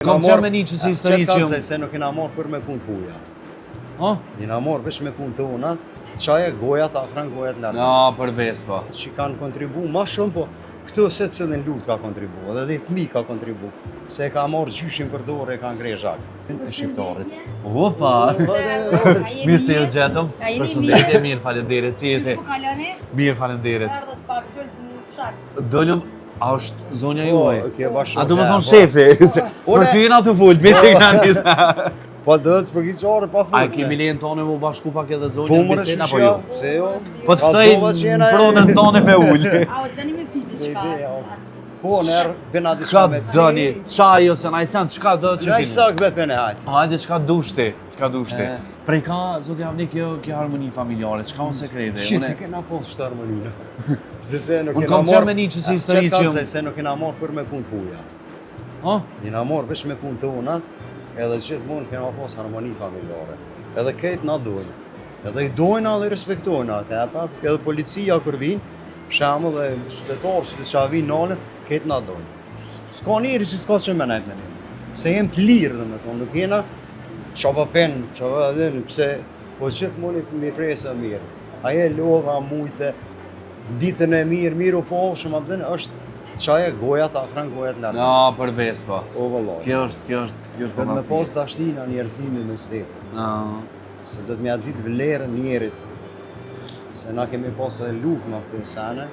Kam qenë me një që si histori që... Qëtë se nuk kena marrë për me punë të huja. Ha? Jena marrë vesh me punë të una, qaje gojat afran gojat lartë. Ja, për Vespa. Që kanë kontribu ma shumë, po këtu se cilin lutë ka kontribu, edhe dhe të mi ka kontribu. Se ka marrë gjyshin për dore, ka ngrej zhak. E shqiptarit. Opa! Mirë se ju gjetëm. Përshëndetje, mirë falenderit. Si jete? Mirë falenderit. Dollëm, a është zonja juaj? A do më thonë shefi? Për ty jena të full, bisi nga njësa. Po dhe të përgjithësore pa full. A kemi lejen tonë mu bashku pak edhe zonja Po në mërë bisedë apo shishja, jo? pse jo? Po të ftoj në pronën tonë me ullë. A o dëni me piti qka? Po nërë, bëna Qka diçka me dëni? Qaj ose najsen, qka do të që Në isak be pene hajtë. Hajde, qka dushti? Qka dushti? Prej ka, zotë javnik, kjo harmoni familjare, qka unë sekrete? Shite, kena po shtë harmoninë. Unë kam qenë me një që si histori që... Se nuk kena marrë për me punë të huja. Ha? Jena marrë vesh me punë të una, edhe gjithmonë kena pas harmoni familjare. Edhe këtë na dojnë. Edhe i dojnë edhe i respektojnë atë, edhe policia kur vinë, shemë dhe qytetarë që qa vinë nalën, këtë na dojnë. S'ka njëri që s'ka që me nejtë me një. Se jem të lirë dhe me tonë, nuk jena qaba penë, qaba dhe pse, po gjithmonë mi presë mirë. Aje lodha mujte, ditën e mirë u po, shumë abdhen, është qaje gojat afran gojat lartë. Ja, për Vespa. O vëllaj. Kjo është Dhe të me fantastike. pas dashtina njerëzimi me svetë. Ja. Se do të mja ditë vlerën njerit. Se na kemi pas edhe luftë në këtë sene.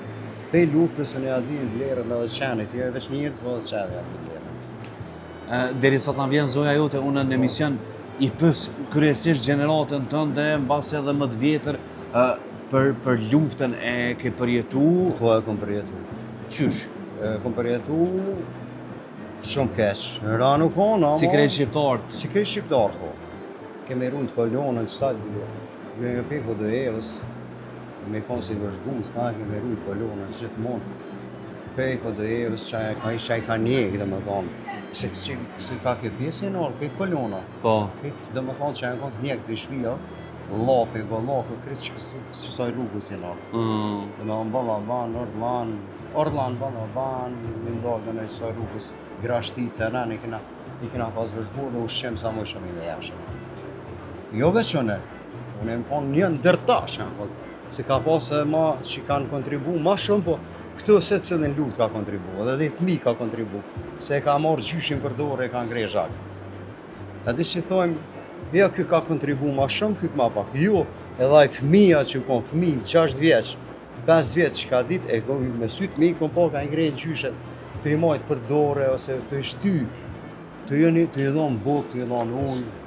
Pe luftës se ne ditë vlerën edhe qenit. Jo e veç njerit, po edhe qenit atë vlerën. Deri sa ta vjen zoja jote, unë në emision i pës kryesisht gjeneratën tënde, mbas edhe më të vjetër, për luftën e ke përjetu, Po e kom përjetu. qysh? E kom përjetu shumë keq. Ra nuk ona, Si krejt shqiptarët. Si krejt shqiptarët, po. Kemi rrujt kolonën, qëta me pe po do evës, me konë si vëzhgus, na kemi rrujt kolonën gjithmonë. Pe po do evës, qaj ka njekë, dhe më thonë. Se ka ke pjesë e nërë, ke kolona. Po. Dhe më thonë që e konë njekë për shpia, lafe, kretë që saj rrugës e nërë. Dhe me thonë balla banë, Orlan, balla banë, me ndalë dhe në saj rrugës, grashtice, i kena pas vëzhgu dhe ushqem sa më shumë i dhe jashëm. Jo veçone, unë e më konë një ndërtash, se ka pas ma që kanë kontribu ma shumë, po këtu se cilin lutë ka kontribu, edhe dhe të mi ka kontribu, se ka marrë gjyshin për dore e ka ngrej zhak. Edhe që thojmë, ja kjo ka kontribu ma shumë, kjo ma pak. Jo, edhe ai fëmija që konë fëmi, 6 vjeç, 5 vjeç që ka dit, e me sytë mi, konë po ka ngrej gjyshet, të i majtë për dore, ose të i shty, të i dhonë buk, të i dhonë ujë.